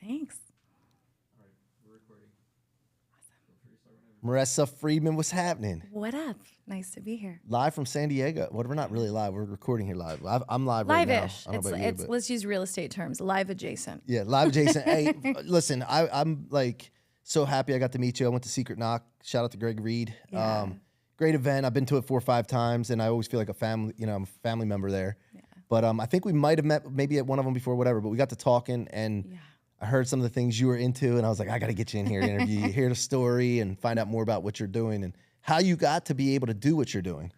Thanks. Marissa Friedman, what's happening? What up? Nice to be here. Live from San Diego. Well, we're not really live. We're recording here live. I'm live right now. Live-ish. I don't know about you, but Let's use real estate terms. Live adjacent. yeah, live adjacent. Hey, listen, I'm like so happy I got to meet you. I went to Secret Knock. Shout out to Greg Reed. Yeah. Great event. I've been to it 4 or 5 times, and I always feel like a family. I'm a family member there. Yeah. But I think we might have met maybe at one of them before, whatever. But we got to talking, and Yeah. I heard some of the things you were into, and I was like, I got to get you in here to interview you, hear the story, and find out more about what you're doing and how you got to be able to do what you're doing.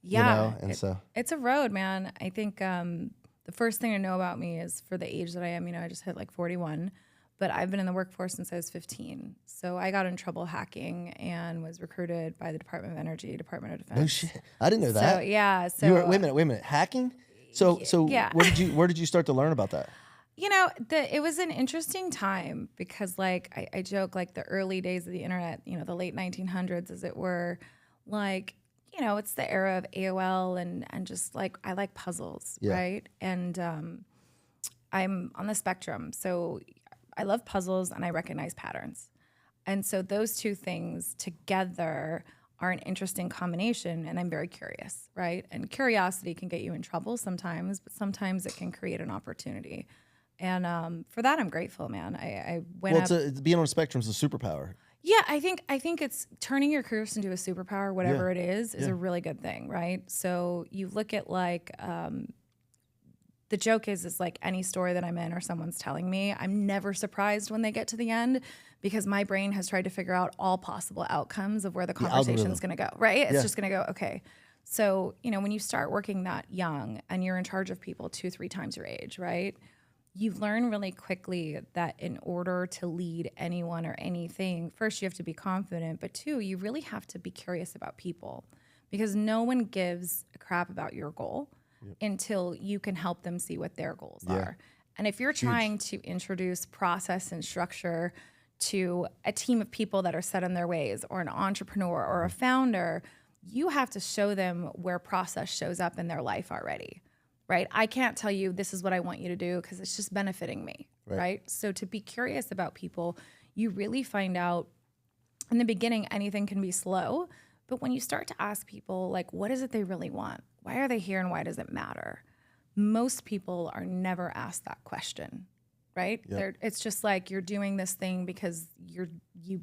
Yeah. And so It's a road, man. I think the first thing to know about me is for the age that I am, I just hit like 41, but I've been in the workforce since I was 15. So I got in trouble hacking and was recruited by the Department of Energy, Department of Defense. no shit, I didn't know that. So yeah. So You were, wait a minute, hacking. So yeah. where did you start to learn about that? It was an interesting time because, like, I joke, like, the early days of the internet, the late 1900s, as it were, like, it's the era of AOL and just, like, I like puzzles, Yeah. right? And I'm on the spectrum. So I love puzzles and I recognize patterns. And so those two things together are an interesting combination, and I'm very curious, right? And curiosity can get you in trouble sometimes, but sometimes it can create an opportunity. And for that, I'm grateful, man. I went Well, up. it's being on a spectrum is a superpower. Yeah, I think it's turning your careers into a superpower, whatever Yeah. it is Yeah. a really good thing, right? So you look at like the joke is like any story that I'm in or someone's telling me, I'm never surprised when they get to the end because my brain has tried to figure out all possible outcomes of where the conversation's going to go, right? It's Yeah. just going to go, okay. So, when you start working that young and you're in charge of people 2-3 times your age, right? You learn really quickly that in order to lead anyone or anything, first you have to be confident, but two, you really have to be curious about people because no one gives a crap about your goal until you can help them see what their goals are. And if you're trying to introduce process and structure to a team of people that are set in their ways or an entrepreneur or a founder, you have to show them where process shows up in their life already. Right? I can't tell you this is what I want you to do because it's just benefiting me, right? So to be curious about people, you really find out in the beginning, anything can be slow. But when you start to ask people, like, what is it they really want? Why are they here and why does it matter? Most people are never asked that question, right? Yep. It's just like you're doing this thing because you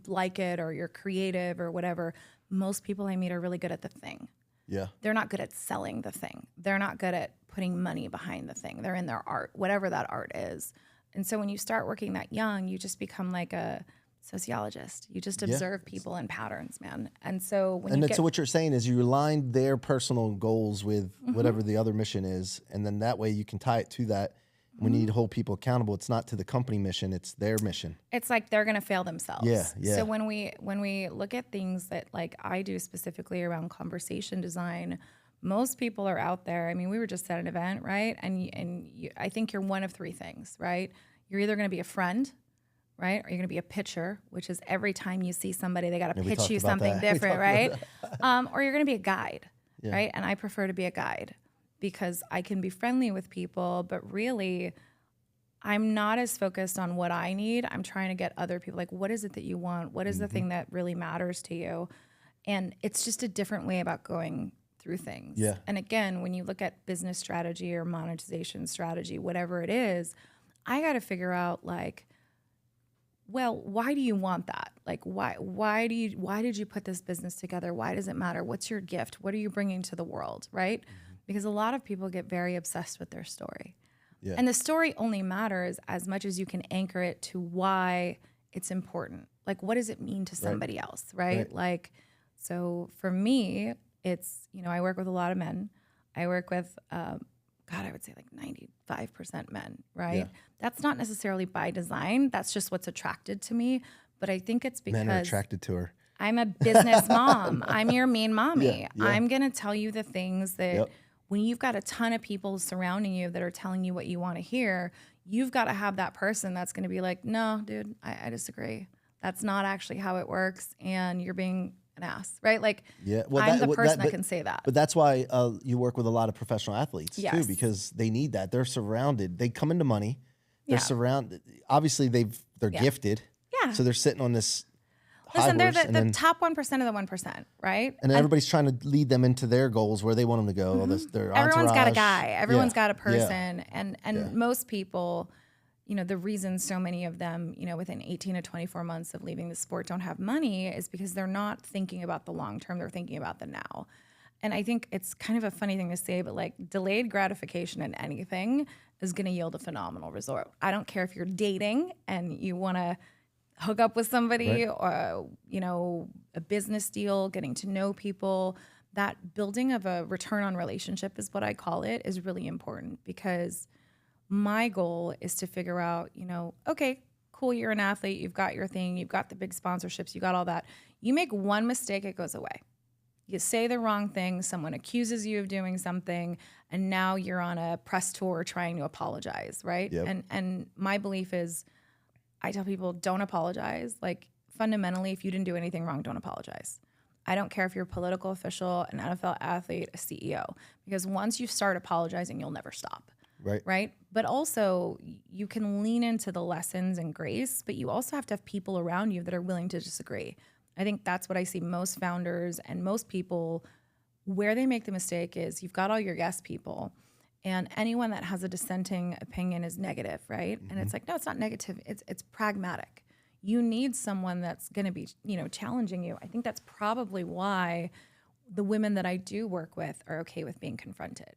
like it or you're creative or whatever. Most people I meet are really good at the thing. Yeah. They're not good at selling the thing. They're not good at putting money behind the thing. They're in their art, whatever that art is. And so when you start working that young, you just become like a sociologist. You just observe people and patterns, man. And so when So what you're saying is you align their personal goals with whatever the other mission is, and then that way you can tie it to that. When you need to hold people accountable, it's not to the company mission, it's their mission. it's like they're going to fail themselves. Yeah. So when we look at things that like I do specifically around conversation design, most people are out there. I mean, we were just at an event, right? And I think you're one of 3 things, right? You're either going to be a friend, right? Or you're going to be a pitcher, which is every time you see somebody, they got to we pitch talked you about something that. We different, right? Or you're going to be a guide, Yeah. right? And I prefer to be a guide because I can be friendly with people, but really I'm not as focused on what I need. I'm trying to get other people, like, what is it that you want? What is the thing that really matters to you? And it's just a different way about going through things. Yeah. And again, when you look at business strategy or monetization strategy, whatever it is, I got to figure out like, well, why do you want that? Like, why did you put this business together? Why does it matter? What's your gift? What are you bringing to the world? Right? Because a lot of people get very obsessed with their story. Yeah. And the story only matters as much as you can anchor it to why it's important. Like, what does it mean to somebody else, right? Like, so for me, it's, I work with a lot of men. I work with, I would say like 95% men, right? Yeah. That's not necessarily by design. That's just what's attracted to me. But I think it's because Men are attracted to her. I'm a business mom. I'm your mean mommy. Yeah. I'm going to tell you the things that Yep. when you've got a ton of people surrounding you that are telling you what you want to hear, you've got to have that person that's going to be like, no, dude, I disagree. That's not actually how it works. And you're being an ass, right? Like, Yeah. Well, I'm the well, person that but- can say that. But that's why you work with a lot of professional athletes too, Yes. because they need that. They're surrounded. They come into money. They're surrounded. Obviously, they're gifted. Yeah. So they're sitting on this high Listen, they're horse, the top 1% of the 1%, right? and then everybody's trying to lead them into their goals where they want them to go. Their Everyone's got a entourage. guy. Everyone's got a Yeah. person. And most people, you know, the reason so many of them, you know, within 18 to 24 months of leaving the sport don't have money is because they're not thinking about the long term. They're thinking about the now. And I think it's kind of a funny thing to say, but like delayed gratification in anything is going to yield a phenomenal result. I don't care if you're dating and you want to hook up with somebody or, you know, a business deal, getting to know people. That building of a return on relationship is what I call it, is really important, because my goal is to figure out, you know, okay, cool, you're an athlete, you've got your thing, you've got the big sponsorships, you got all that. You make one mistake, it goes away. You say the wrong thing, someone accuses you of doing something, and now you're on a press tour trying to apologize, right? Yep. And my belief is, I tell people, don't apologize. Like, fundamentally, if you didn't do anything wrong, don't apologize. I don't care if you're a political official, an NFL athlete, a CEO, because once you start apologizing, you'll never stop. Right. But also, you can lean into the lessons and grace, but you also have to have people around you that are willing to disagree. I think that's what I see most founders and most people, where they make the mistake is you've got all your yes people, and anyone that has a dissenting opinion is negative, right? And it's like, no, it's not negative. It's pragmatic. You need someone that's going to be, you know, challenging you. I think that's probably why the women that I do work with are okay with being confronted.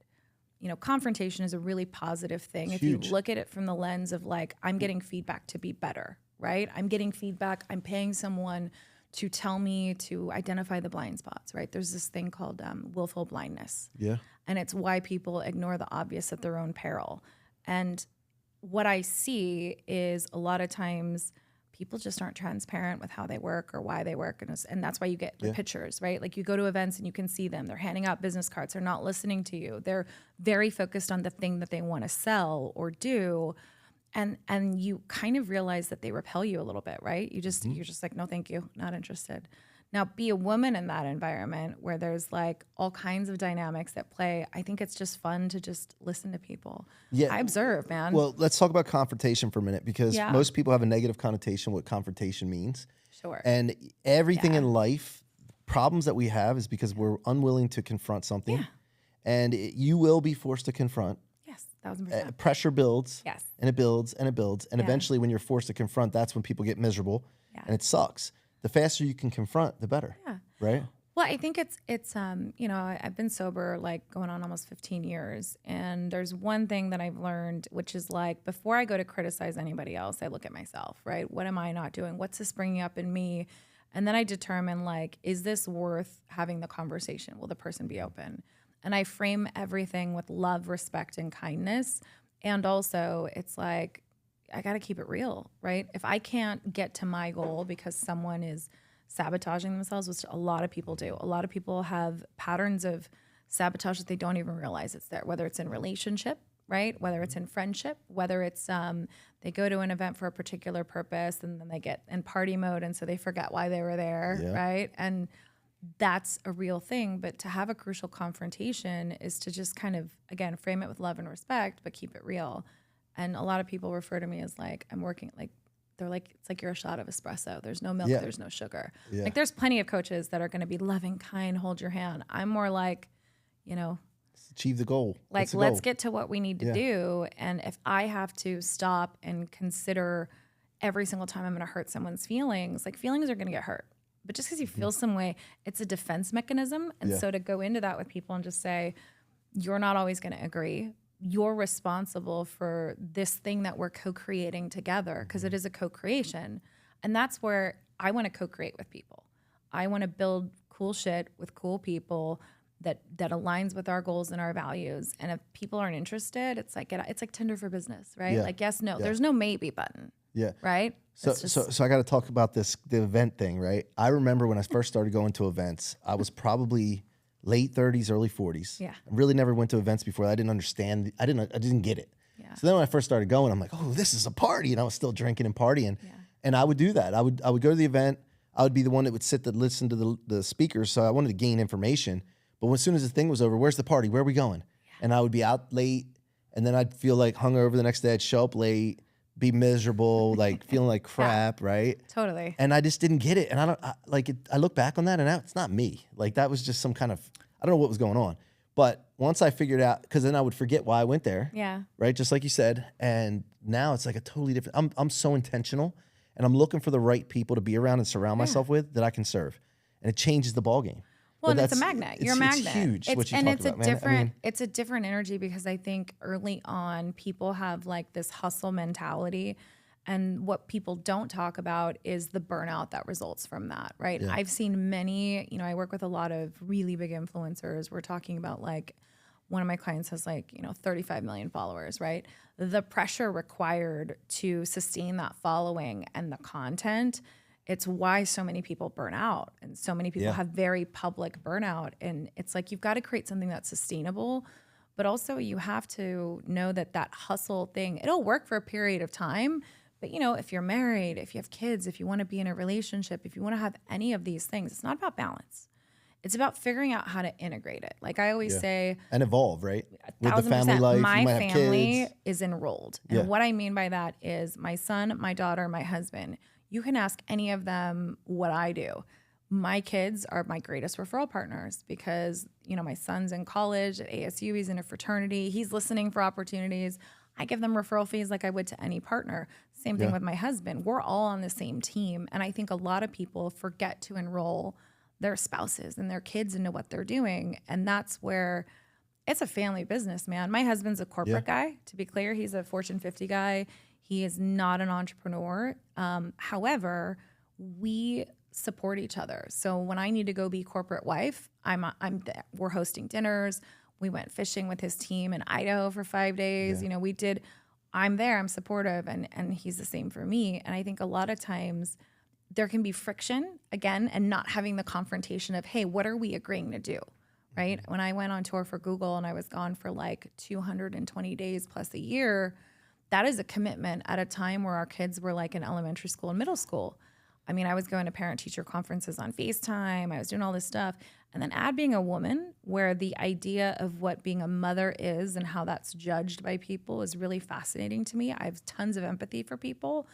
You know, confrontation is a really positive thing. If you look at it from the lens of like, I'm getting feedback to be better, right? I'm getting feedback. I'm paying someone to tell me to identify the blind spots, right? There's this thing called willful blindness. Yeah. And it's why people ignore the obvious at their own peril. And what I see is a lot of times people just aren't transparent with how they work or why they work. And that's why you get the pictures, right? Like, you go to events and you can see them. They're handing out business cards. They're not listening to you. They're very focused on the thing that they want to sell or do. And you kind of realize that they repel you a little bit, right? You're just like, no, thank you, not interested. Now, be a woman in that environment where there's like all kinds of dynamics that play. I think it's just fun to just listen to people. Yeah. I observe, man. Well, let's talk about confrontation for a minute, because most people have a negative connotation what confrontation means. Sure. And everything in life, problems that we have is because we're unwilling to confront something. Yeah. And you will be forced to confront. Yes, 1000%. Pressure builds. Yes. And it builds and it builds. And eventually, when you're forced to confront, that's when people get miserable. Yeah. And it sucks. The faster you can confront, the better. Yeah. Right? Well, I think it's you know, I've been sober like going on almost 15 years, and there's one thing that I've learned, which is like, before I go to criticize anybody else, I look at myself, right? What am I not doing? What's this bringing up in me? And then I determine, like, is this worth having the conversation? Will the person be open? And I frame everything with love, respect, and kindness. And also, it's like, I got to keep it real, right? If I can't get to my goal because someone is sabotaging themselves, which a lot of people do. A lot of people have patterns of sabotage that they don't even realize it's there, whether it's in relationship, right? Whether it's in friendship, whether it's they go to an event for a particular purpose and then they get in party mode, and so they forget why they were there, right? And that's a real thing. But to have a crucial confrontation is to just kind of, again, frame it with love and respect, but keep it real. And a lot of people refer to me as like, I'm working, like, they're like, it's like you're a shot of espresso. There's no milk, there's no sugar. Yeah. Like, there's plenty of coaches that are going to be loving, kind, hold your hand. I'm more like, you know, achieve the goal. Like, let's get to what we need to do. And if I have to stop and consider every single time I'm going to hurt someone's feelings, like, feelings are going to get hurt. But just because you feel some way, it's a defense mechanism. And so to go into that with people and just say, you're not always going to agree. You're responsible for this thing that we're co-creating together, because it is a co-creation. And that's where I want to co-create with people. I want to build cool shit with cool people that aligns with our goals and our values. And if people aren't interested, it's like Tinder for business, right? Like, yes, no, there's no maybe button. Yeah. Right? So I got to talk about the event thing, right? I remember when I first started going to events, I was probably late 30s, early 40s. Yeah. I really never went to events before. I didn't understand. I didn't get it. Yeah. So then when I first started going, I'm like, oh, this is a party. And I was still drinking and partying. Yeah. And I would do that. I would go to the event. I would be the one that would sit to listen to the speakers. So I wanted to gain information. But as soon as the thing was over, where's the party? Where are we going? Yeah. And I would be out late. And then I'd feel like hungover the next day. I'd show up late. be miserable, like feeling like crap, right? Totally. And I just didn't get it. And I look back on that and now it's not me. Like that was just some kind of, I don't know what was going on. But once I figured out, because then I would forget why I went there. Yeah. Right. Just like you said. And now it's like a totally different, I'm so intentional and I'm looking for the right people to be around and surround myself with that I can serve. And it changes the ballgame. Well, and it's a magnet. You're a magnet. It's huge. What you and talk it's about, a different, it's a different energy because I think early on people have like this hustle mentality. And what people don't talk about is the burnout that results from that, right? Yeah. I've seen many, I work with a lot of really big influencers. We're talking about like one of my clients has like, 35 million followers, right? The pressure required to sustain that following and the content, it's why so many people burn out and so many people have very public burnout. And it's like, you've got to create something that's sustainable, but also you have to know that hustle thing, it'll work for a period of time. But, if you're married, if you have kids, if you want to be in a relationship, if you want to have any of these things, it's not about balance. It's about figuring out how to integrate it. Like I always say, and evolve, right? With the 1000%. family life, My you might have family kids. is enrolled. And what I mean by that is my son, my daughter, my husband. You can ask any of them what I do. My kids are my greatest referral partners because, my son's in college at ASU, he's in a fraternity, he's listening for opportunities. I give them referral fees like I would to any partner. Same thing with my husband. We're all on the same team. And I think a lot of people forget to enroll their spouses and their kids into what they're doing. And that's where it's a family business, man. My husband's a corporate guy. To be clear, he's a Fortune 50 guy. He is not an entrepreneur. However, we support each other. So when I need to go be corporate wife, we're hosting dinners. We went fishing with his team in Idaho for 5 days. I'm there, I'm supportive, and he's the same for me. And I think a lot of times there can be friction again and not having the confrontation of, hey, what are we agreeing to do? Right? When I went on tour for Google and I was gone for like 220 days plus a year, that is a commitment at a time where our kids were like in elementary school and middle school. I mean, I was going to parent-teacher conferences on FaceTime. I was doing all this stuff. And then add being a woman, where the idea of what being a mother is and how that's judged by people is really fascinating to me. I have tons of empathy for people.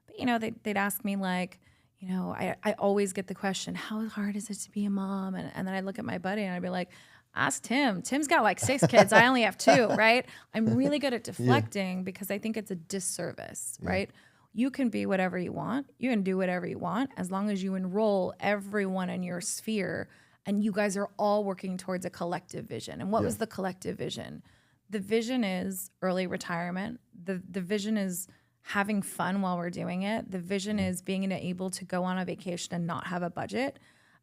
But, they'd ask me like, I always get the question, how hard is it to be a mom? And then I'd look at my buddy and I'd be like, ask Tim. Tim's got like 6 kids. I only have 2, right? I'm really good at deflecting because I think it's a disservice, right? You can be whatever you want. You can do whatever you want as long as you enroll everyone in your sphere and you guys are all working towards a collective vision. And what was the collective vision? The vision is early retirement. The vision is having fun while we're doing it. The vision is being able to go on a vacation and not have a budget,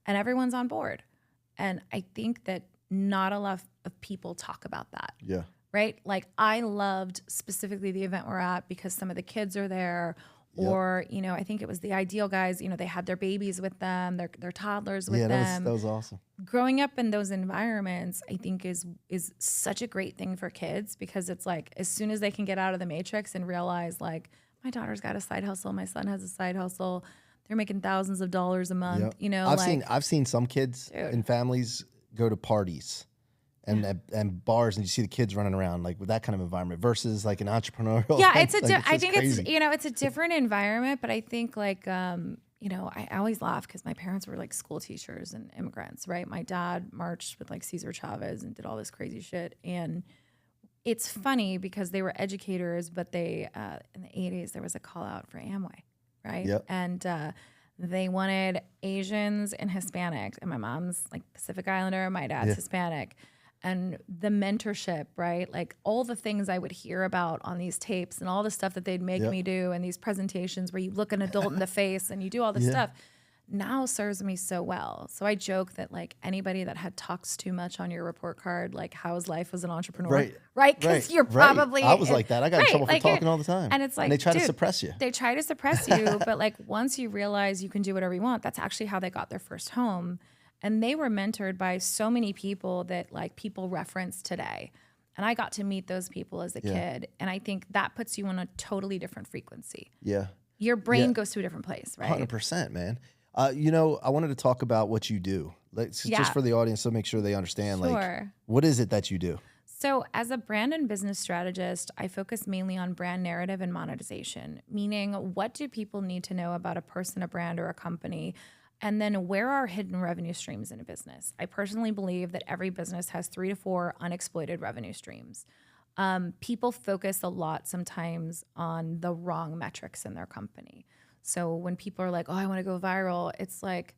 and everyone's on board. And I think that not a lot of people talk about that. Yeah. Right? Like I loved specifically the event we're at because some of the kids are there. Or, I think it was the Ideal guys, they had their babies with them, their toddlers with them. That was awesome. Growing up in those environments, I think is such a great thing for kids because it's like as soon as they can get out of the matrix and realize like my daughter's got a side hustle, my son has a side hustle, they're making thousands of dollars a month, I've seen some kids and families go to parties and bars, and you see the kids running around like with that kind of environment versus like an entrepreneurial. Yeah, I think it's it's a different environment, but I think like I always laugh because my parents were like school teachers and immigrants, right? My dad marched with like Cesar Chavez and did all this crazy shit, and it's funny because they were educators, but they in the 80s there was a call out for Amway, right? Yep. And they wanted Asians and Hispanics, and my mom's like Pacific Islander, my dad's Hispanic. And the mentorship, right? Like all the things I would hear about on these tapes and all the stuff that they'd make me do and these presentations where you look an adult in the face and you do all this stuff now serves me so well. So I joke that like anybody that had talks too much on your report card, like how's life as an entrepreneur, right? Because you're probably I was like that. I got in trouble for talking all the time. And it's like, and they try to suppress you. They try to suppress you, but like once you realize you can do whatever you want, that's actually how they got their first home. And they were mentored by so many people that like people reference today. And I got to meet those people as a kid. And I think that puts you on a totally different frequency. Yeah. Your brain goes to a different place, right? 100%, man. I wanted to talk about what you do. Just for the audience to make sure they understand. Like, what is it that you do? So, as a brand and business strategist, I focus mainly on brand narrative and monetization, meaning what do people need to know about a person, a brand, or a company? And then where are hidden revenue streams in a business? I personally believe that every business has 3 to 4 unexploited revenue streams. People focus a lot sometimes on the wrong metrics in their company. So when people are like, oh, I want to go viral, it's like,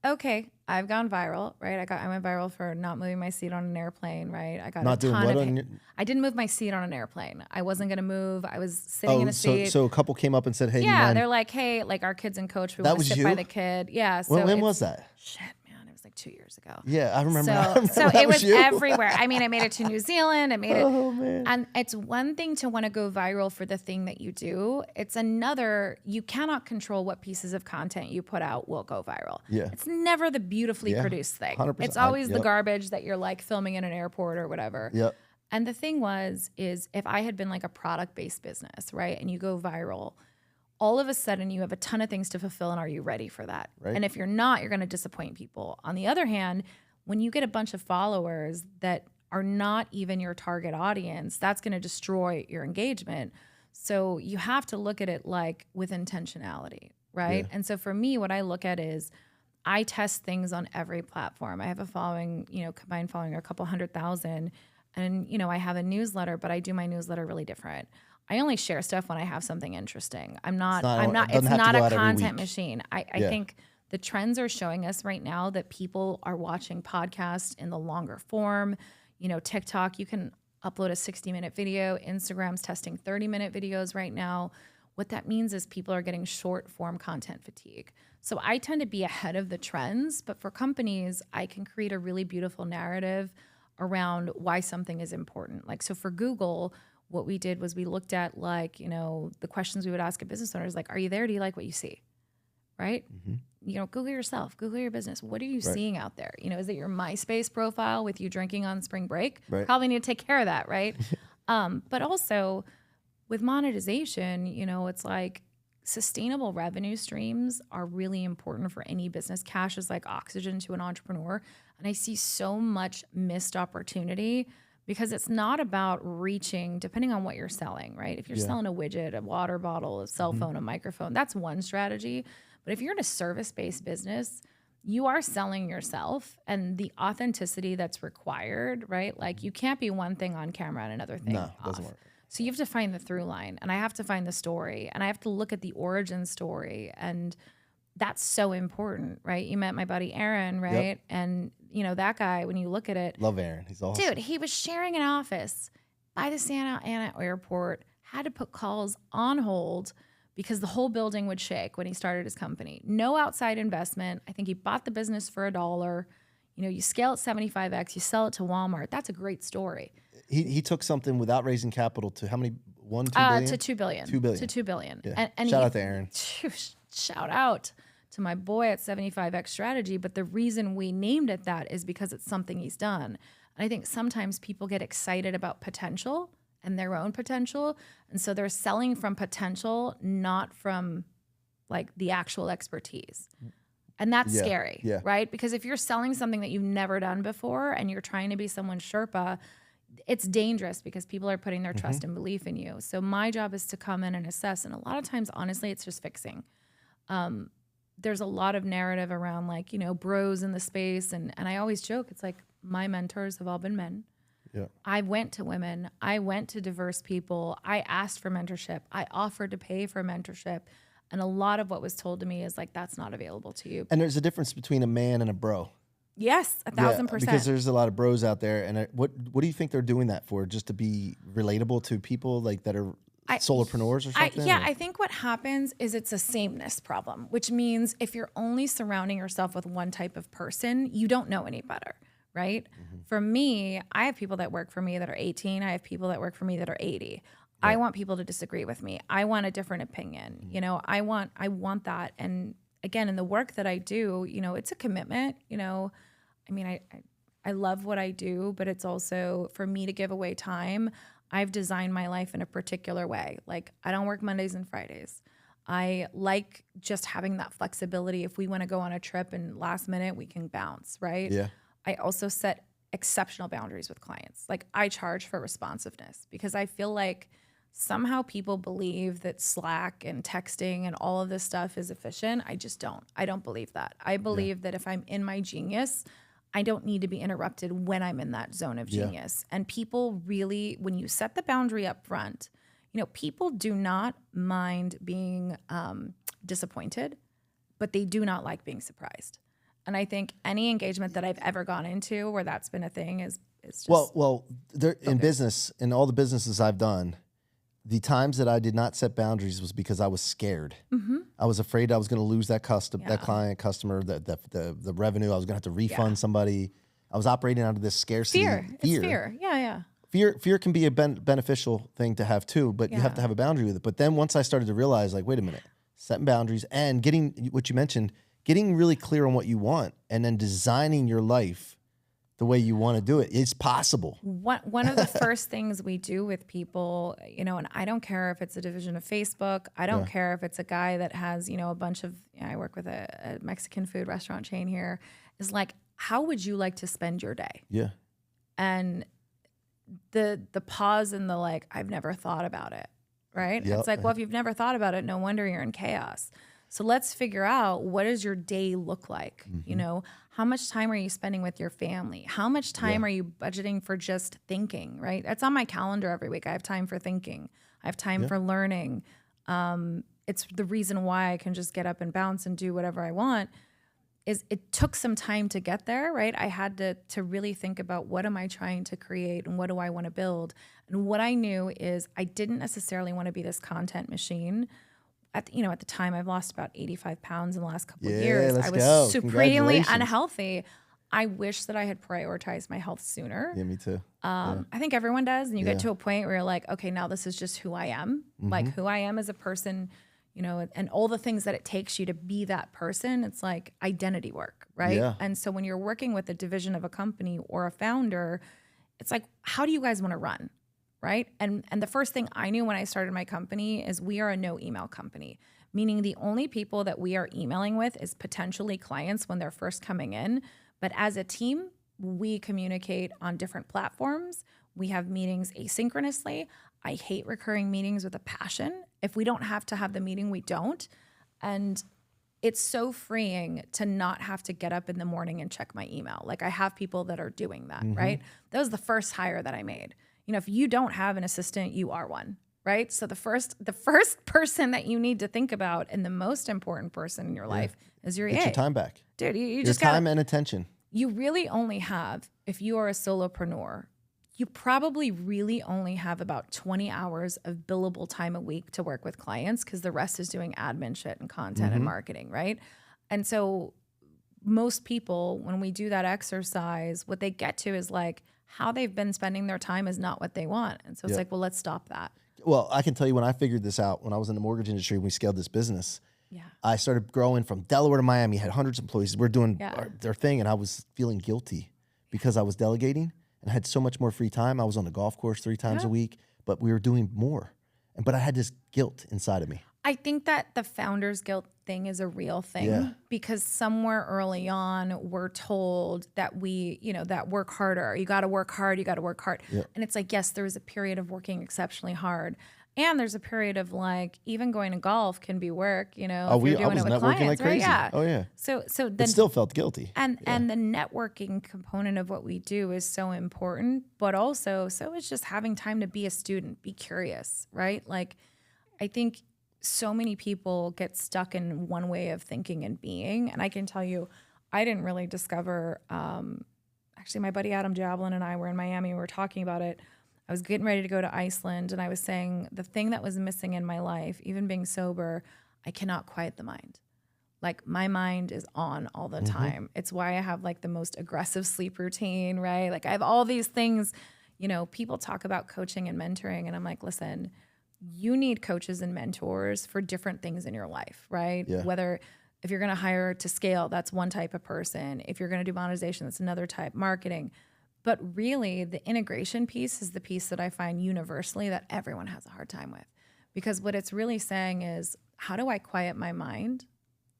okay, I've gone viral, right? I went viral for not moving my seat on an airplane, right? I got Not a doing ton what of on hate. your- I didn't move my seat on an airplane. I wasn't gonna move. I was sitting in Oh, a so seat. so a couple came up and said, "Hey, you Yeah, mind?" they're like, hey, like our kid's in coach. We That want to was sit by you? the kid. Yeah. So When it's- was that? Shit, man, it was like 2 years ago. Yeah, I remember. I So, remember so that it was you. everywhere. I mean, I made it to New Zealand. I made it. Oh man. And it's one thing to want to go viral for the thing that you do. It's another, you cannot control what pieces of content you put out will go viral. Yeah. It's never the beautifully Yeah, produced thing. 100%. It's always the Yep. garbage that you're like filming in an airport or whatever. Yep. And the thing is if I had been like a product-based business, right, and you go viral, all of a sudden you have a ton of things to fulfill, and are you ready for that? Right. And if you're not, you're going to disappoint people. On the other hand, when you get a bunch of followers that are not even your target audience, that's going to destroy your engagement. So you have to look at it like with intentionality, right? Yeah. And so for me, what I look at is I test things on every platform. I have a following, combined following of a couple 100,000. And, I have a newsletter, but I do my newsletter really different. I only share stuff when I have something interesting. It doesn't It's have to not go a out every content week. machine. I Yeah. think the trends are showing us right now that people are watching podcasts in the longer form. TikTok, you can upload a 60-minute video. Instagram's testing 30-minute videos right now. What that means is people are getting short form content fatigue. So I tend to be ahead of the trends, but for companies, I can create a really beautiful narrative around why something is important. Like, so for Google, what we did was we looked at the questions we would ask a business owners, like, are you there? Do you like what you see? Right? Google yourself, Google your business. What are you seeing out there? Is it your MySpace profile with you drinking on spring break? Right. Probably need to take care of that, right? But also with monetization, it's like sustainable revenue streams are really important for any business. Cash is like oxygen to an entrepreneur. And I see so much missed opportunity because it's not about reaching, depending on what you're selling, right? If you're selling a widget, a water bottle, a cell phone, a microphone, that's one strategy. But if you're in a service-based business, you are selling yourself and the authenticity that's required, right? Like you can't be one thing on camera and another thing No, off. it doesn't work. So you have to find the through line, and I have to find the story, and I have to look at the origin story, and that's so important, right? You met my buddy Aaron, right? Yep. And that guy, when you look at it, Love Aaron. He's awesome. dude, he was sharing an office by the Santa Ana airport, had to put calls on hold because the whole building would shake when he started his company. No outside investment. I think he bought the business for $1. You scale it 75x, you sell it to Walmart. That's a great story. He took something without raising capital to how many? 1, 2 billion? To 2 billion. 2 billion. To 2 billion. Yeah. And Shout out to Aaron. Shout out to my boy at 75X Strategy. But the reason we named it that is because it's something he's done. And I think sometimes people get excited about potential and their own potential. And so they're selling from potential, not from like the actual expertise. And that's scary, yeah. right? Because if you're selling something that you've never done before and you're trying to be someone's Sherpa, it's dangerous because people are putting their trust and belief in you. So my job is to come in and assess. And a lot of times, honestly, it's just fixing. There's a lot of narrative around bros in the space. And I always joke, it's like my mentors have all been men. Yeah. I went to women. I went to diverse people. I asked for mentorship. I offered to pay for mentorship. And a lot of what was told to me is like, that's not available to you. And there's a difference between a man and a bro. Yes, 1,000%. Because there's a lot of bros out there. And what do you think they're doing that for? Just to be relatable to people like that are solopreneurs or something? I think what happens is it's a sameness problem, which means if you're only surrounding yourself with one type of person, you don't know any better, right? For me, I have people that work for me that are 18. I have people that work for me that are 80. I want people to disagree with me. I want a different opinion. I want that. And again, in the work that I do, it's a commitment. I love what I do, but it's also for me to give away time. I've designed my life in a particular way. Like I don't work Mondays and Fridays. I like just having that flexibility. If we want to go on a trip and last minute we can bounce, right? Yeah. I also set exceptional boundaries with clients. Like I charge for responsiveness because I feel like somehow people believe that Slack and texting and all of this stuff is efficient. I just don't. I don't believe that. I believe that if I'm in my genius, I don't need to be interrupted when I'm in that zone of genius. And people really, when you set the boundary up front, you know, people do not mind being disappointed, but they do not like being surprised. And I think any engagement that I've ever gone into where that's been a thing is just well, there, in business, in all the businesses I've done, the times that I did not set boundaries was because I was scared. I was afraid I was going to lose that that client, customer, the revenue. I was going to have to refund somebody. I was operating out of this scarcity. fear. It's fear. Yeah. Fear can be a beneficial thing to have too, but you have to have a boundary with it. But then once I started to realize, like, wait a minute, setting boundaries and getting what you mentioned, getting really clear on what you want, and then designing your life the way you want to do it is possible. One of the first things we do with people, you know, and I don't care if it's a division of Facebook, I don't care if it's a guy that has, you know, a bunch of, I work with a Mexican food restaurant chain here, is like, how would you like to spend your day? Yeah. And the pause and the like, I've never thought about it, right? Yep. It's like, well, if you've never thought about it, no wonder you're in chaos. So let's figure out, what does your day look like? You know, how much time are you spending with your family? How much time are you budgeting for just thinking, right? That's on my calendar every week. I have time for thinking. I have time for learning. It's the reason why I can just get up and bounce and do whatever I want. Is it took some time to get there, right? I had to really think about, what am I trying to create and what do I want to build? And what I knew is I didn't necessarily want to be this content machine. At the time, I've lost about 85 pounds in the last couple of years. I was supremely unhealthy. I wish that I had prioritized my health sooner. Yeah, me too. I think everyone does. And you get to a point where you're like, okay, now this is just who I am. Like who I am as a person, you know, and all the things that it takes you to be that person. It's like identity work, right? Yeah. And so when you're working with a division of a company or a founder, it's like, how do you guys want to run? Right. And the first thing I knew when I started my company is we are a no email company, meaning the only people that we are emailing with is potentially clients when they're first coming in. But as a team, we communicate on different platforms. We have meetings asynchronously. I hate recurring meetings with a passion. If we don't have to have the meeting, we don't. And it's so freeing to not have to get up in the morning and check my email. Like I have people that are doing that, right? That was the first hire that I made. You know, if you don't have an assistant, you are one, right? So the first person that you need to think about, and the most important person in your life, is your EA. Get your time back. Dude, you your just time and attention. You really only have, if you are a solopreneur, you probably really only have about 20 hours of billable time a week to work with clients, because the rest is doing admin shit and content and marketing, right? And so most people, when we do that exercise, what they get to is like, how they've been spending their time is not what they want. And so it's like, well, let's stop that. Well, I can tell you, when I figured this out, when I was in the mortgage industry, we scaled this business. I started growing from Delaware to Miami, had hundreds of employees. We're doing their thing. And I was feeling guilty because I was delegating and had so much more free time. I was on the golf course 3 times a week, but we were doing more. But I had this guilt inside of me. I think that the founder's guilt thing is a real thing because somewhere early on we're told that that work harder. You got to work hard. You got to work hard. And it's like, yes, there is a period of working exceptionally hard. And there's a period of like, even going to golf can be work, you know, if you're doing it with networking clients, like crazy. Right? Yeah. Oh yeah. So then, but still felt guilty. And the networking component of what we do is so important, but also so is just having time to be a student, be curious, right? Like, I think so many people get stuck in one way of thinking and being. And I can tell you, I didn't really discover, actually my buddy Adam Jablin and I were in Miami, we were talking about it. I was getting ready to go to Iceland, and I was saying the thing that was missing in my life, even being sober, I cannot quiet the mind. Like my mind is on all the time. It's why I have like the most aggressive sleep routine, right? Like I have all these things, you know, people talk about coaching and mentoring, and I'm like, listen, you need coaches and mentors for different things in your life, right? Yeah. Whether if you're going to hire to scale, that's one type of person. If you're going to do monetization, that's another type, marketing. But really, the integration piece is the piece that I find universally that everyone has a hard time with. Because what it's really saying is, how do I quiet my mind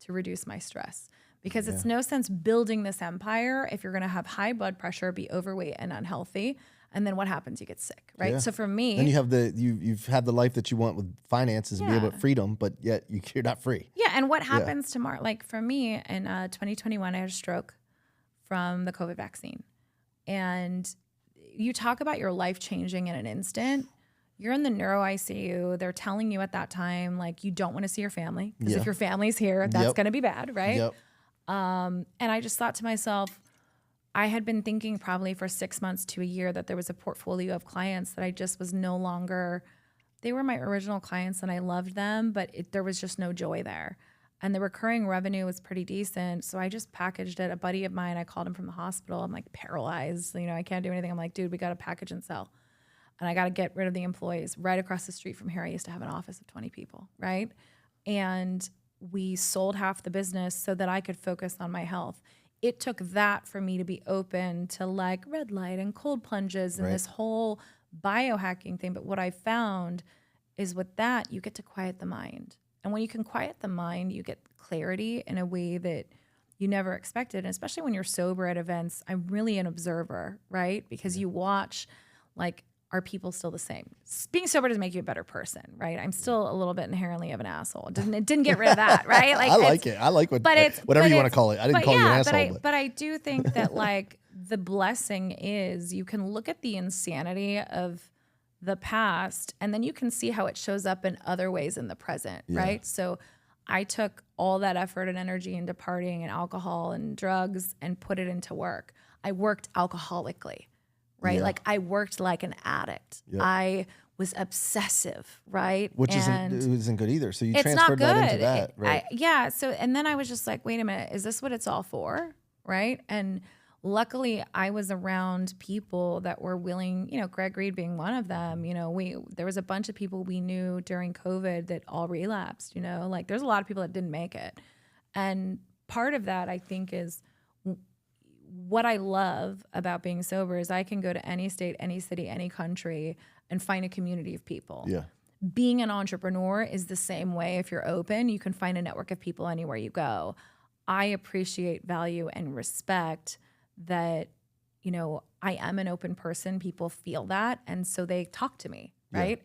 to reduce my stress? because it's no sense building this empire if you're going to have high blood pressure, be overweight and unhealthy. And then what happens? You get sick, right? Yeah. So for me, then you have you've had the life that you want with finances and be able to freedom, but yet you're not free. Yeah. And what happens tomorrow? Like for me in 2021, I had a stroke from the COVID vaccine. And you talk about your life changing in an instant. You're in the neuro ICU. They're telling you at that time, like, you don't want to see your family. Because if your family's here, that's going to be bad, right? Yep. And I just thought to myself, I had been thinking probably for 6 months to a year that there was a portfolio of clients that I just was no longer, they were my original clients and I loved them, but there was just no joy there. And the recurring revenue was pretty decent. So I just packaged it. A buddy of mine, I called him from the hospital. I'm like paralyzed. You know, I can't do anything. I'm like, dude, we got to package and sell. And I got to get rid of the employees. Right across the street from here, I used to have an office of 20 people, right? And we sold half the business so that I could focus on my health. It took that for me to be open to like red light and cold plunges and this whole biohacking thing. But what I found is with that, you get to quiet the mind. And when you can quiet the mind, you get clarity in a way that you never expected. And especially when you're sober at events, I'm really an observer, right? Because you watch, like, are people still the same? Being sober doesn't make you a better person, right? I'm still a little bit inherently of an asshole. It didn't get rid of that, right? Like I like it. I like whatever you want to call it. I didn't call you an asshole. But I do think that like the blessing is you can look at the insanity of the past and then you can see how it shows up in other ways in the present, right? So I took all that effort and energy into partying and alcohol and drugs and put it into work. I worked alcoholically. Right? Like I worked like an addict. Yep. I was obsessive, right? Which isn't good either. So you transferred that into that, right? So, and then I was just like, wait a minute, is this what it's all for? Right? And luckily I was around people that were willing, you know, Greg Reed being one of them, you know, there was a bunch of people we knew during COVID that all relapsed, you know, like there's a lot of people that didn't make it. And part of that I think is what I love about being sober is I can go to any state, any city, any country and find a community of people. Yeah. Being an entrepreneur is the same way. If you're open, you can find a network of people anywhere you go. I appreciate, value, and respect that, you know, I am an open person. People feel that. And so they talk to me, right?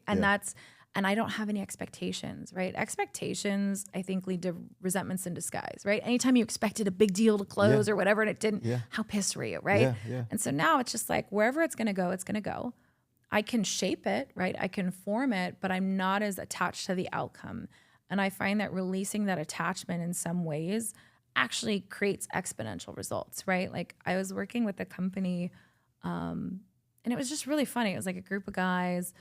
And I don't have any expectations, right? Expectations, I think, lead to resentments in disguise, right? Anytime you expected a big deal to close or whatever and it didn't, how pissed were you, right? And so now it's just like, wherever it's going to go, it's going to go. I can shape it, right? I can form it, but I'm not as attached to the outcome. And I find that releasing that attachment in some ways actually creates exponential results, right? Like I was working with a company and it was just really funny. It was like a group of guys.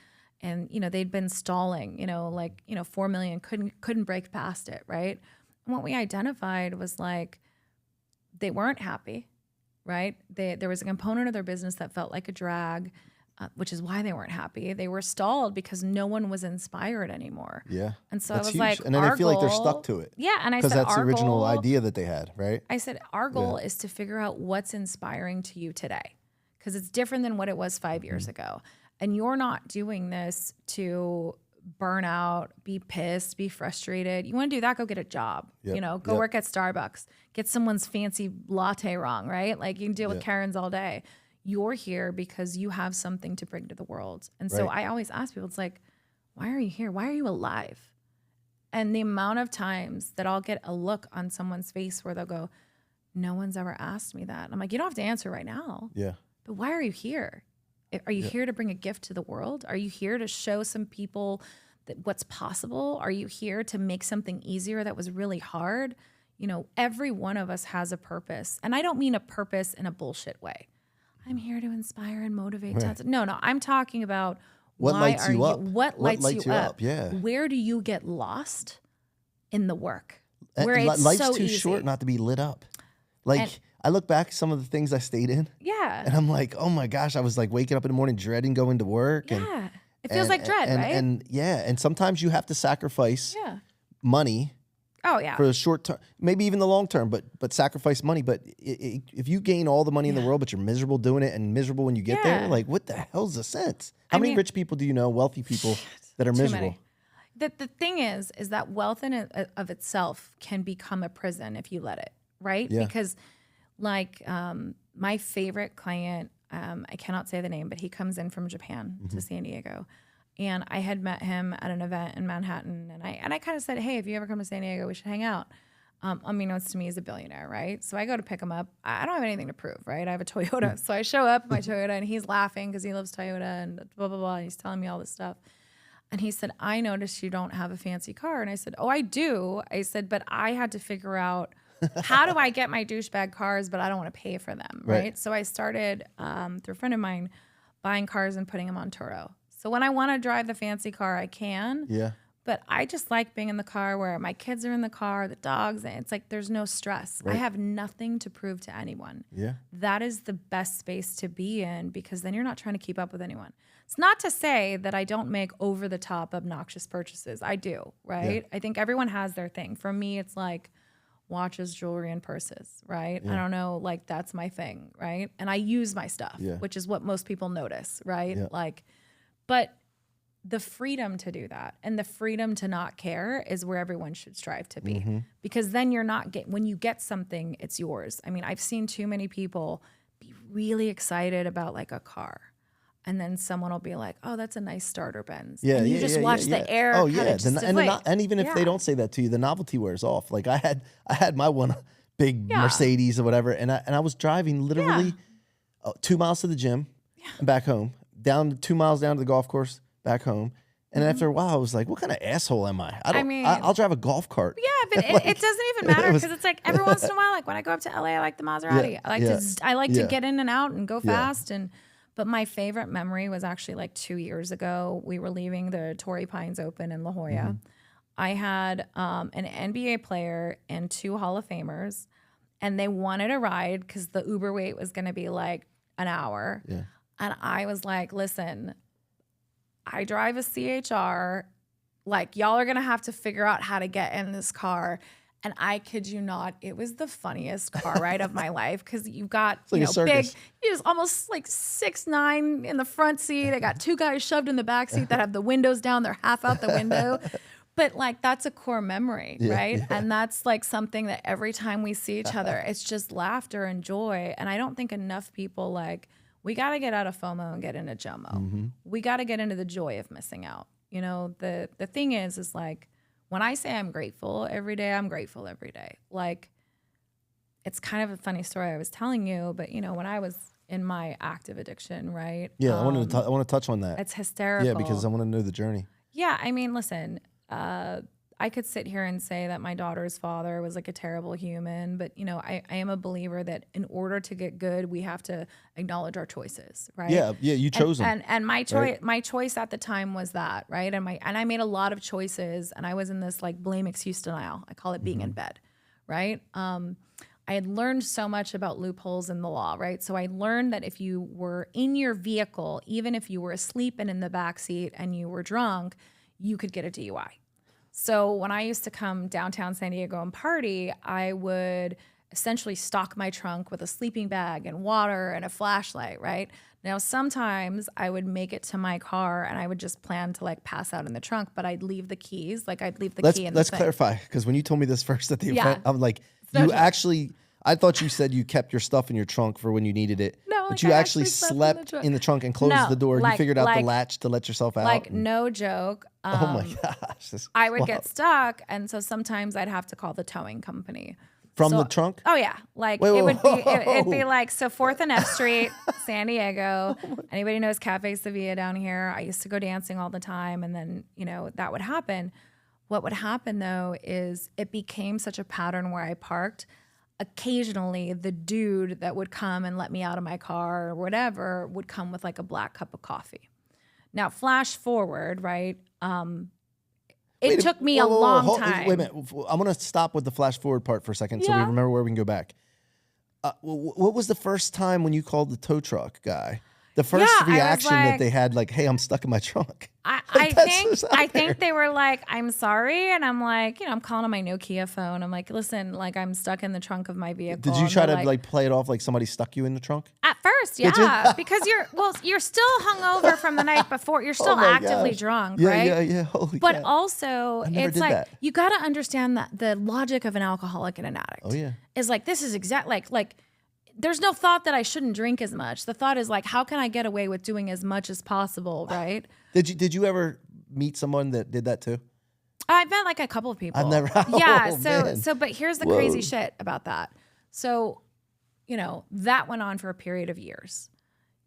And, you know, they'd been stalling, you know, like, you know, 4 million, couldn't break past it, right? And what we identified was like, they weren't happy, right? There was a component of their business that felt like a drag, which is why they weren't happy. They were stalled because no one was inspired anymore. Yeah. And so that's I was huge. like, and then they feel like they're stuck to it. Yeah. And I said, because that's the original idea that they had, right? I said, our goal is to figure out what's inspiring to you today, because it's different than what it was 5 years ago. And you're not doing this to burn out, be pissed, be frustrated. You want to do that, go get a job. You know, go work at Starbucks, get someone's fancy latte wrong, right? Like you can deal with Karens all day. You're here because you have something to bring to the world. And so I always ask people, it's like, why are you here? Why are you alive? And the amount of times that I'll get a look on someone's face where they'll go, no one's ever asked me that. I'm like, you don't have to answer right now. Yeah. But why are you here? Are you here to bring a gift to the world? Are you here to show some people that what's possible? Are you here to make something easier that was really hard? You know, every one of us has a purpose. And I don't mean a purpose in a bullshit way. I'm here to inspire and motivate. No, I'm talking about what lights you up. What lights you up? Yeah. Where do you get lost in the work? Where it's life's so too easy. Short not to be lit up. Like I look back at some of the things I stayed in. Yeah. And I'm like, oh my gosh, I was like waking up in the morning dreading going to work. Yeah. It feels like dread, right? And sometimes you have to sacrifice money. Oh yeah. For the short term, maybe even the long term, but sacrifice money. But if you gain all the money in the world, but you're miserable doing it and miserable when you get there, like what the hell's the sense? How many rich people do you know, wealthy people that are miserable? The thing is that wealth in of itself can become a prison if you let it. right? Yeah. Because like my favorite client, I cannot say the name, but he comes in from Japan to San Diego. And I had met him at an event in Manhattan, and I kind of said, hey, if you ever come to San Diego, we should hang out. Unbeknownst to me, he's a billionaire, right? So I go to pick him up. I don't have anything to prove, right? I have a Toyota. So I show up in my Toyota, and he's laughing because he loves Toyota and blah, blah, blah. And he's telling me all this stuff. And he said, I noticed you don't have a fancy car. And I said, oh, I do. I said, but I had to figure out, how do I get my douchebag cars, but I don't want to pay for them, right? So I started, through a friend of mine, buying cars and putting them on Turo. So when I want to drive the fancy car, I can. Yeah. But I just like being in the car where my kids are in the car, the dogs, and it's like there's no stress. Right. I have nothing to prove to anyone. Yeah. That is the best space to be in because then you're not trying to keep up with anyone. It's not to say that I don't make over-the-top obnoxious purchases. I do, right? I think everyone has their thing. For me, it's like watches, jewelry, and purses, right? I don't know, like that's my thing, right? And I use my stuff, which is what most people notice, right? Like, but the freedom to do that and the freedom to not care is where everyone should strive to be, because then you're not when you get something, it's yours. I mean, I've seen too many people be really excited about like a car, and then someone will be like, "Oh, that's a nice starter Benz." Yeah, and you just watch the air. Oh yeah, deflate. and even if they don't say that to you, the novelty wears off. Like I had my one big Mercedes or whatever, and I was driving literally 2 miles to the gym and back home, down 2 miles down to the golf course, back home. And after a while, I was like, "What kind of asshole am I? I'll drive a golf cart." Yeah, but like, it doesn't even matter because it's like every once in a while, like when I go up to LA, I like the Maserati. I like to get in and out and go fast. But my favorite memory was actually like 2 years ago. We were leaving the Torrey Pines Open in La Jolla. I had an NBA player and 2 Hall of Famers, and they wanted a ride because the Uber wait was going to be like an hour. Yeah. And I was like, "Listen, I drive a CHR. Like, y'all are going to have to figure out how to get in this car." And I kid you not, it was the funniest car ride of my life because you've got, like big, you're almost like 6'9" in the front seat. I got 2 guys shoved in the back seat that have the windows down. They're half out the window. But like, that's a core memory, right? Yeah. And that's like something that every time we see each other, it's just laughter and joy. And I don't think enough people like, we got to get out of FOMO and get into JOMO. We got to get into the joy of missing out. You know, the thing is like, when I say I'm grateful every day, I'm grateful every day. Like, it's kind of a funny story I was telling you, but when I was in my active addiction, right? Yeah, I want to touch on that. It's hysterical. Yeah, because I want to know the journey. Yeah, I mean, listen, I could sit here and say that my daughter's father was like a terrible human, but I am a believer that in order to get good, we have to acknowledge our choices, right? Yeah, you chose them. And my choice, my choice at the time was that, right? And I made a lot of choices, and I was in this like blame, excuse, denial. I call it being in bed, right? I had learned so much about loopholes in the law, right? So I learned that if you were in your vehicle, even if you were asleep and in the backseat and you were drunk, you could get a DUI. So when I used to come downtown San Diego and party, I would essentially stock my trunk with a sleeping bag and water and a flashlight, right? Now, sometimes I would make it to my car and I would just plan to like pass out in the trunk, but I'd leave the keys. Like I'd leave the key in the thing. Let's clarify, because when you told me this first at the event, I'm like, I thought you said you kept your stuff in your trunk for when you needed it. No, but you actually slept in the trunk and closed the door. You figured out the latch to let yourself out. Like, no joke. Oh my gosh. I would get stuck. And so sometimes I'd have to call the towing company. From the trunk? Oh, yeah. Like it'd be like, so 4th and F Street, San Diego. Anybody knows Cafe Sevilla down here? I used to go dancing all the time. And then, that would happen. What would happen though is it became such a pattern where I parked. Occasionally the dude that would come and let me out of my car or whatever would come with like a black cup of coffee. Now, flash forward, right? It took me a long time. Wait a minute. I'm going to stop with the flash forward part for a second so we remember where we can go back. What was the first time when you called the tow truck guy? The first Yeah, I was reaction that like- they had, like, "Hey, I'm stuck in my trunk." I that's what's out think they were like, I'm sorry. And I'm like, I'm calling on my Nokia phone. I'm like, listen, like I'm stuck in the trunk of my vehicle. Did you And try they're to like play it off like somebody stuck you in the trunk? at first, Did you? yeah, because you're still hungover from the night before. You're still my actively gosh. drunk, Yeah, right? yeah. Holy But crap. also, never it's did like that. you got to understand that the logic of an alcoholic and an addict. Oh, yeah. Is like this is exact like there's no thought that I shouldn't drink as much. The thought is like, how can I get away with doing as much as possible, right? Did you ever meet someone that did that too? I've met like a couple of people. I've never. Yeah. Oh, So man. but here's the Whoa. crazy shit about that. So, that went on for a period of years.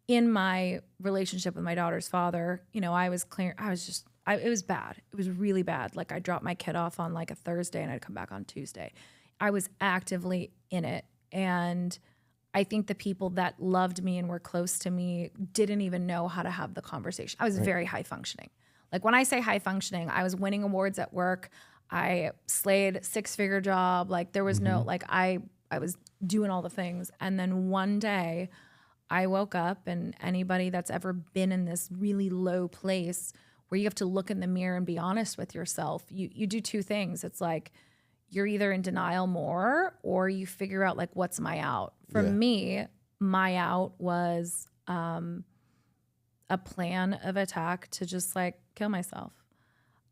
In my relationship with my daughter's father, I was clear. It was bad. It was really bad. Like I dropped my kid off on like a Thursday and I'd come back on Tuesday. I was actively in it. And I think the people that loved me and were close to me didn't even know how to have the conversation. I was very high functioning. Like when I say high functioning, I was winning awards at work. I slayed 6-figure job. Like there was no, like I was doing all the things. And then one day I woke up, and anybody that's ever been in this really low place where you have to look in the mirror and be honest with yourself, you do two things. It's like, you're either in denial more or you figure out like, what's my out? For me, my out was a plan of attack to just like kill myself.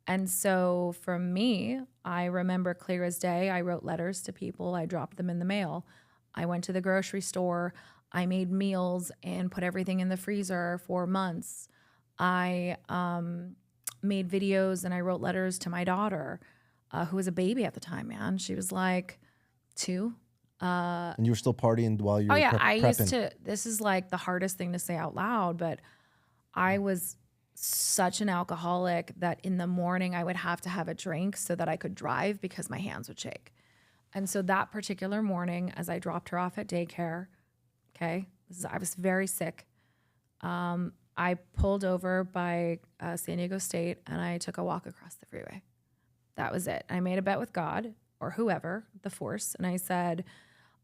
And so for me, I remember clear as day, I wrote letters to people. I dropped them in the mail. I went to the grocery store. I made meals and put everything in the freezer for months. I made videos and I wrote letters to my daughter, who was a baby at the time, man. She was like 2. And you were still partying while you were I prepping. used to, this is like the hardest thing to say out loud, but I was such an alcoholic that in the morning I would have to have a drink so that I could drive because my hands would shake. And so that particular morning, as I dropped her off at daycare, I was very sick. I pulled over by San Diego State and I took a walk across the freeway. That was it. I made a bet with God or whoever, the force. And I said,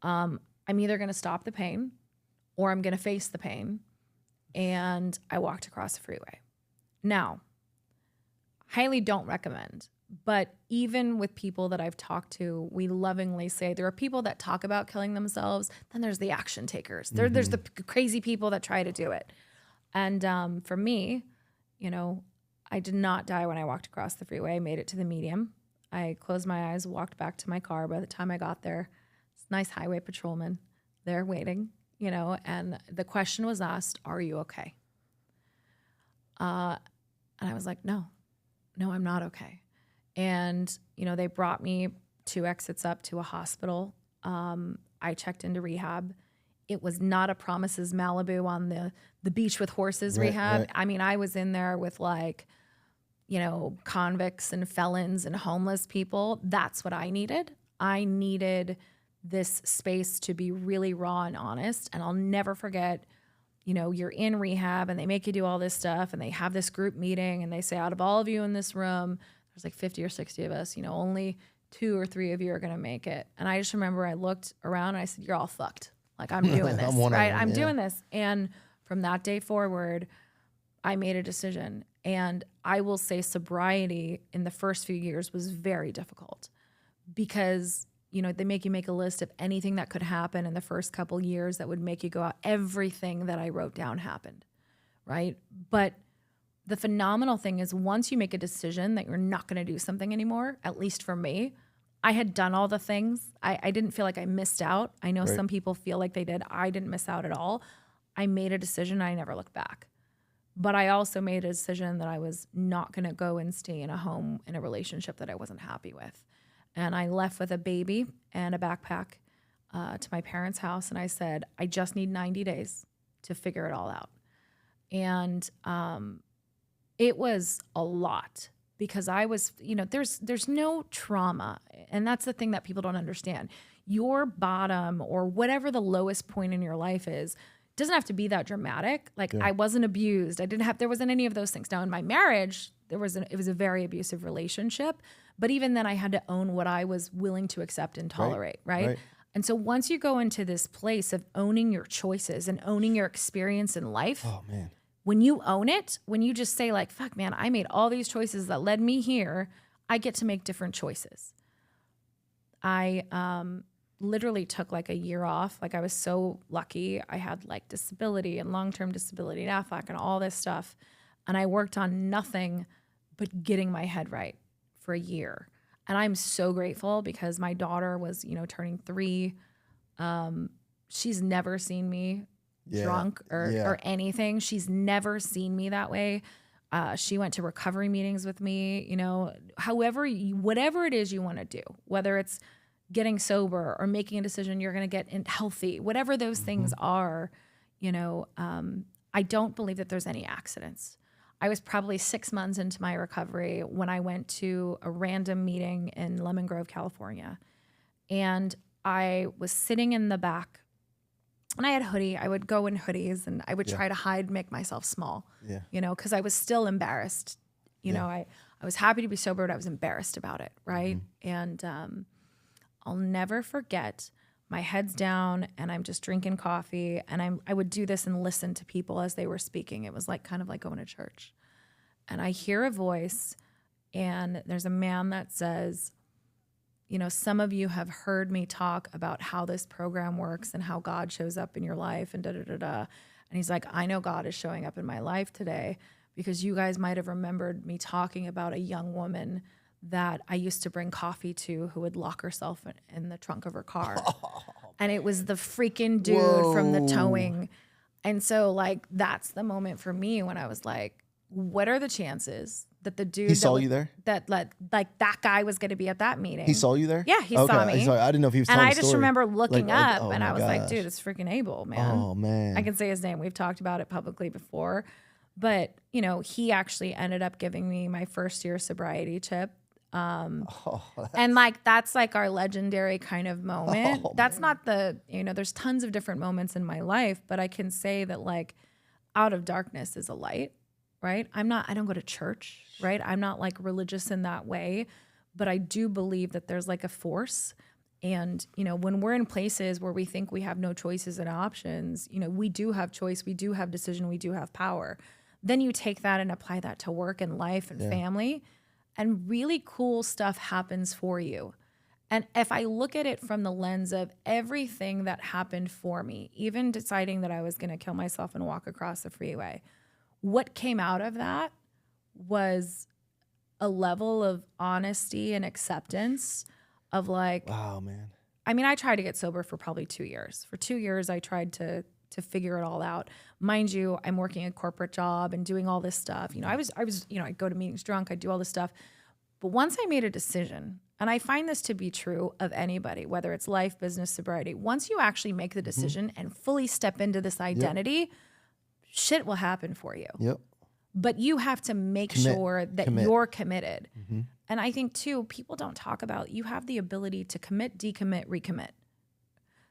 I'm either going to stop the pain or I'm going to face the pain. And I walked across the freeway. Now, highly don't recommend, but even with people that I've talked to, we lovingly say there are people that talk about killing themselves. Then there's the action takers. There's the crazy people that try to do it. And for me, I did not die when I walked across the freeway. I made it to the medium. I closed my eyes, walked back to my car. By the time I got there, this nice highway patrolman there waiting, and the question was asked, "Are you okay?" And I was like, no, I'm not okay. And, they brought me 2 exits up to a hospital. I checked into rehab. It was not a Promises Malibu on the beach with horses rehab. Right. I mean, I was in there with like, convicts and felons and homeless people. That's what I needed. I needed this space to be really raw and honest. And I'll never forget, you're in rehab and they make you do all this stuff and they have this group meeting and they say, out of all of you in this room, there's like 50 or 60 of us, only 2 or 3 of you are going to make it. And I just remember I looked around and I said, you're all fucked. Like I'm doing this, right? I'm doing this. And from that day forward, I made a decision. And I will say sobriety in the first few years was very difficult because they make you make a list of anything that could happen in the first couple years that would make you go out. Everything that I wrote down happened, right? But the phenomenal thing is once you make a decision that you're not going to do something anymore, at least for me, I had done all the things. I didn't feel like I missed out. I know some people feel like they did. I didn't miss out at all. I made a decision. I never looked back. But I also made a decision that I was not going to go and stay in a home, in a relationship that I wasn't happy with. And I left with a baby and a backpack to my parents' house. And I said, I just need 90 days to figure it all out. And it was a lot because I was, there's no trauma. And that's the thing that people don't understand. Your bottom or whatever the lowest point in your life is, doesn't have to be that dramatic. Like I wasn't abused. There wasn't any of those things. Now in my marriage, it was a very abusive relationship. But even then I had to own what I was willing to accept and tolerate, right? And so once you go into this place of owning your choices and owning your experience in life, Oh man. when you own it, when you just say like, fuck man, I made all these choices that led me here, I get to make different choices. I literally took like a year off. Like I was so lucky. I had like disability and long-term disability and AFLAC and all this stuff. And I worked on nothing but getting my head right for a year. And I'm so grateful because my daughter was, turning 3. She's never seen me drunk or anything. She's never seen me that way. She went to recovery meetings with me, whatever it is you want to do, whether it's getting sober or making a decision you're going to get healthy, whatever those things are, I don't believe that there's any accidents. I was probably 6 months into my recovery when I went to a random meeting in Lemon Grove, California. And I was sitting in the back and I had a hoodie. I would go in hoodies and I would try to make myself small, because I was still embarrassed. I was happy to be sober, but I was embarrassed about it. Right. And I'll never forget, my head's down and I'm just drinking coffee and I would do this and listen to people as they were speaking. It was like kind of like going to church. And I hear a voice and there's a man that says, some of you have heard me talk about how this program works and how God shows up in your life and da-da-da-da. And he's like, I know God is showing up in my life today because you guys might have remembered me talking about a young woman that I used to bring coffee to who would lock herself in the trunk of her car. And it was the freaking dude from the towing. And so like, that's the moment for me when I was like, what are the chances that the dude he saw you there? That that guy was going to be at that meeting. He saw you there? Yeah, he saw me. Sorry, I didn't know if he was telling And I a just story. remember looking up and I was gosh. like, dude, it's freaking Abel, man. Oh man. I can say his name. We've talked about it publicly before. But, he actually ended up giving me my first year sobriety chip. And like, that's like our legendary kind of moment. That's not there's tons of different moments in my life, but I can say that like out of darkness is a light, right? I don't go to church, right? I'm not like religious in that way, but I do believe that there's like a force. And, when we're in places where we think we have no choices and options, we do have choice, we do have decision, we do have power. Then you take that and apply that to work and life and family. And really cool stuff happens for you. And if I look at it from the lens of everything that happened for me, even deciding that I was going to kill myself and walk across the freeway, what came out of that was a level of honesty and acceptance of like, wow, man. I mean, I tried to get sober for probably 2 years. For 2 years, I tried to figure it all out. Mind you, I'm working a corporate job and doing all this stuff. I was, I'd go to meetings drunk, I'd do all this stuff. But once I made a decision, and I find this to be true of anybody, whether it's life, business, sobriety, once you actually make the decision and fully step into this identity, shit will happen for you. Yep. But you have to make sure that you're committed. And I think too, people don't talk about, you have the ability to commit, decommit, recommit.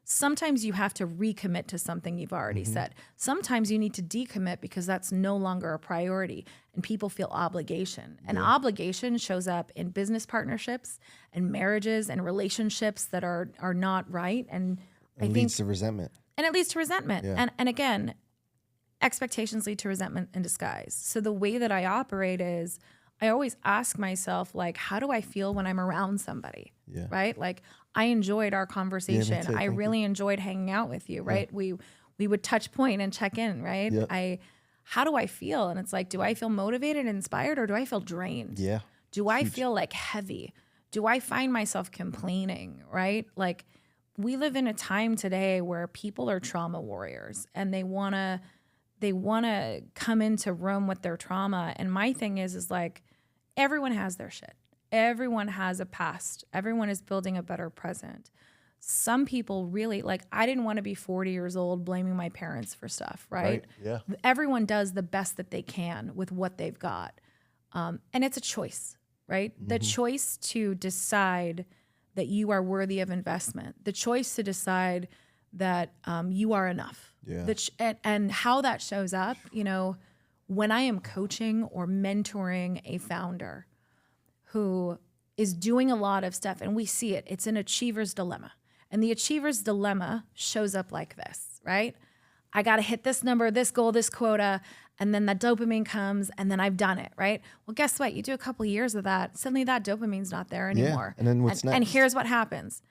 Sometimes you have to recommit to something you've already said. Sometimes you need to decommit because that's no longer a priority and people feel obligation. And obligation shows up in business partnerships and marriages and relationships that are not right. And I think leads to resentment. And it leads to resentment. Yeah. And again, expectations lead to resentment in disguise. So the way that I operate is I always ask myself, like, how do I feel when I'm around somebody? Yeah. Right? Like, I enjoyed our conversation. too. I really enjoyed hanging out with you, right? We would touch point and check in, right? Yep. How do I feel? And it's like, do I feel motivated and inspired or do I feel drained? Yeah. Do I feel like heavy? Do I find myself complaining, right? Like, we live in a time today where people are trauma warriors and they want to come into room with their trauma. And my thing is like, everyone has their shit. Everyone has a past. Everyone is building a better present. Some people really, like, I didn't want to be 40 years old blaming my parents for stuff, right? Yeah. Everyone does the best that they can with what they've got. And it's a choice, right? The choice to decide that you are worthy of investment. The choice to decide that you are enough. Yeah. And how that shows up, when I am coaching or mentoring a founder who is doing a lot of stuff and we see it, it's an achiever's dilemma. And the achiever's dilemma shows up like this, right? I got to hit this number, this goal, this quota, and then that dopamine comes, and then I've done it, right? Well, guess what? You do a couple years of that, suddenly that dopamine's not there anymore. And then what's next? And here's what happens.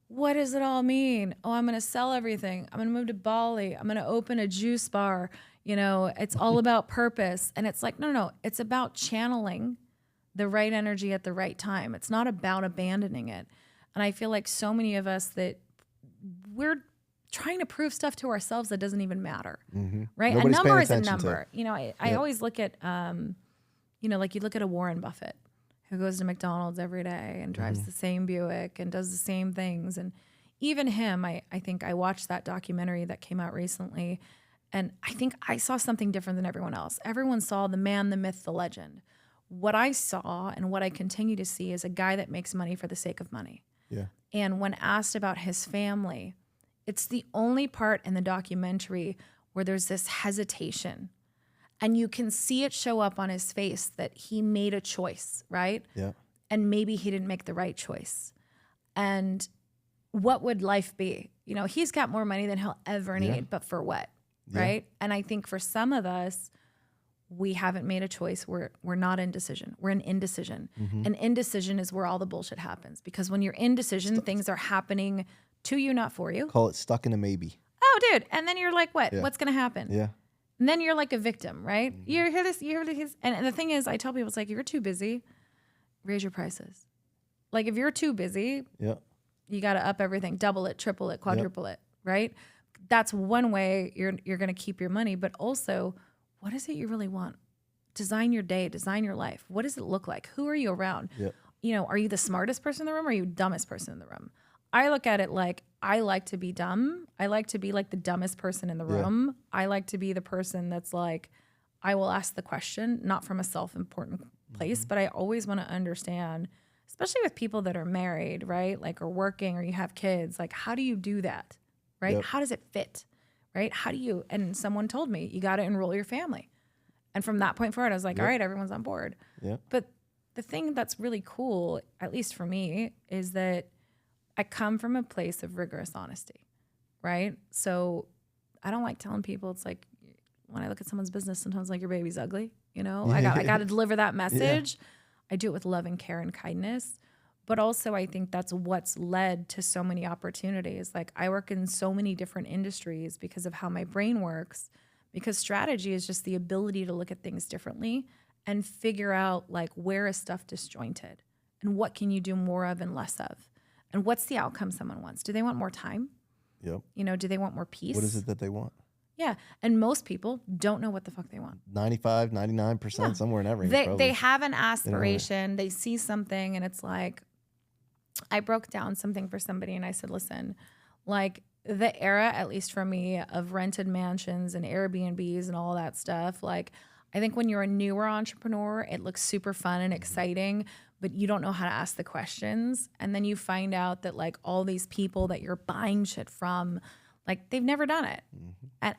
What does it all mean? Oh, I'm going to sell everything. I'm going to move to Bali. I'm going to open a juice bar. It's all about purpose. And it's like, no, it's about channeling the right energy at the right time. It's not about abandoning it. And I feel like so many of us that we're trying to prove stuff to ourselves that doesn't even matter, right? Nobody's a number paying is a attention number. I always look at, like you look at a Warren Buffett who goes to McDonald's every day and drives the same Buick and does the same things. And even him, I think I watched that documentary that came out recently, and I think I saw something different than everyone else. Everyone saw the man, the myth, the legend. What I saw and what I continue to see is a guy that makes money for the sake of money. Yeah. And when asked about his family, it's the only part in the documentary where there's this hesitation. And you can see it show up on his face that he made a choice, right? Yeah. And maybe he didn't make the right choice. And what would life be? He's got more money than he'll ever need, but for what, right? And I think for some of us, we haven't made a choice. We're not indecision. We're in indecision. And indecision is where all the bullshit happens. Because when you're indecision, things are happening to you, not for you. Call it stuck in a maybe. Oh, dude. And then you're like, what? Yeah. What's going to happen? Yeah. And then you're like a victim, right? You hear this. And the thing is, I tell people, it's like, if you're too busy, raise your prices. Like, if you're too busy, you got to up everything, double it, triple it, quadruple it, right? That's one way you're going to keep your money. But also, what is it you really want? Design your day, design your life. What does it look like? Who are you around? Are you the smartest person in the room or are you the dumbest person in the room? I look at it like, I like to be dumb. I like to be like the dumbest person in the room. I like to be the person that's like, I will ask the question, not from a self-important place, but I always want to understand, especially with people that are married, right? Like, or working, or you have kids, like, how do you do that, right? How does it fit, right? And someone told me, you got to enroll your family. And from that point forward, I was like, all right, everyone's on board. But the thing that's really cool, at least for me, is that I come from a place of rigorous honesty, right? So I don't like telling people, it's like, when I look at someone's business, sometimes like, your baby's ugly, I got to deliver that message. I do it with love and care and kindness. But also I think that's what's led to so many opportunities. Like, I work in so many different industries because of how my brain works, because strategy is just the ability to look at things differently and figure out, like, where is stuff disjointed and what can you do more of and less of? And what's the outcome someone wants? Do they want more time? Do they want more peace? What is it that they want? Yeah. And most people don't know what the fuck they want. 95, 99%, somewhere in that range. They have an aspiration. They see something and it's like, I broke down something for somebody and I said, listen, like, the era, at least for me, of rented mansions and Airbnbs and all that stuff, like, I think when you're a newer entrepreneur, it looks super fun and exciting, but you don't know how to ask the questions. And then you find out that, like, all these people that you're buying shit from, like, they've never done it.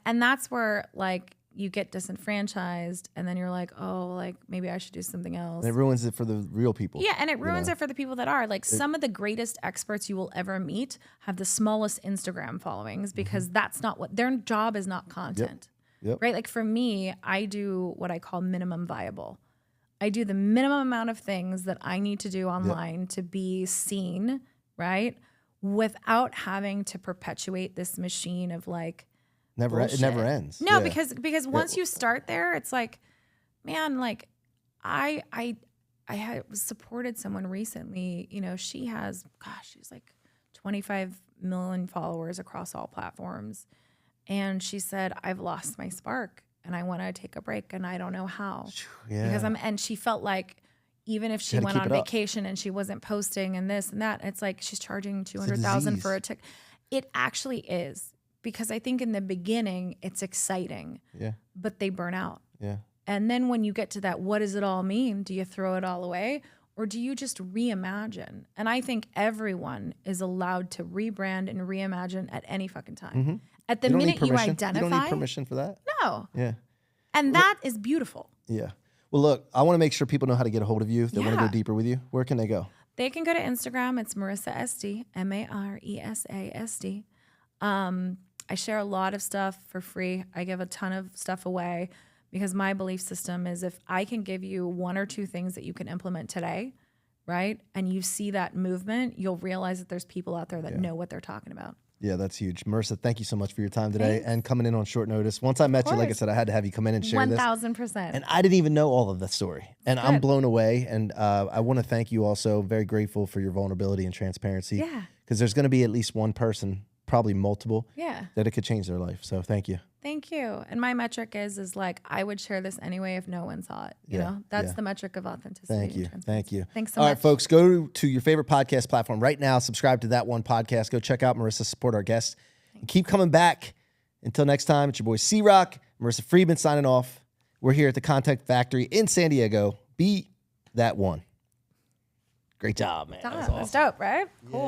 And that's where, like, you get disenfranchised and then you're like, oh, like, maybe I should do something else. And it ruins it for the real people. Yeah, and it ruins it for the people that are. Like, some of the greatest experts you will ever meet have the smallest Instagram followings because that's not what, their job is not content. Right? Like, for me, I do what I call minimum viable. I do the minimum amount of things that I need to do online to be seen, right? Without having to perpetuate this machine of, like, it never ends. No, because once you start there, it's like, man, like, I had supported someone recently, she has, she's like 25 million followers across all platforms. And she said, I've lost my spark and I want to take a break and I don't know how. Because and she felt like, even if she went on vacation and she wasn't posting and this and that, it's like she's charging $200,000 for a ticket. It actually is, because I think in the beginning it's exciting, but they burn out. And then when you get to that, what does it all mean? Do you throw it all away or do you just reimagine? And I think everyone is allowed to rebrand and reimagine at any fucking time. At the minute you identify. You don't need permission for that. No. And that is beautiful. Well, look, I want to make sure people know how to get a hold of you if they want to go deeper with you. Where can they go? They can go to Instagram. It's Marissa SD, MARESA SD. I share a lot of stuff for free. I give a ton of stuff away because my belief system is if I can give you one or two things that you can implement today, right? And you see that movement, you'll realize that there's people out there that know what they're talking about. Yeah, that's huge. Marissa, thank you so much for your time today and coming in on short notice. Once I met you, like I said, I had to have you come in and share this. 1,000%. And I didn't even know all of the story. And I'm blown away. And I want to thank you also. Very grateful for your vulnerability and transparency. Yeah. Because there's going to be at least one person, probably multiple, Yeah. that it could change their life. So thank you. Thank you. And my metric is like, I would share this anyway if no one saw it. You know, that's the metric of authenticity. Thank you. Thank you. Thanks so much. much. All right, folks, go to your favorite podcast platform right now. Subscribe to That One Podcast. Go check out Marissa, support our guests. And keep coming back. Until next time, it's your boy C-Rock, Marissa Friedman signing off. We're here at the Content Factory in San Diego. Be that one. Great job, man. That was awesome. That's dope, right? Cool.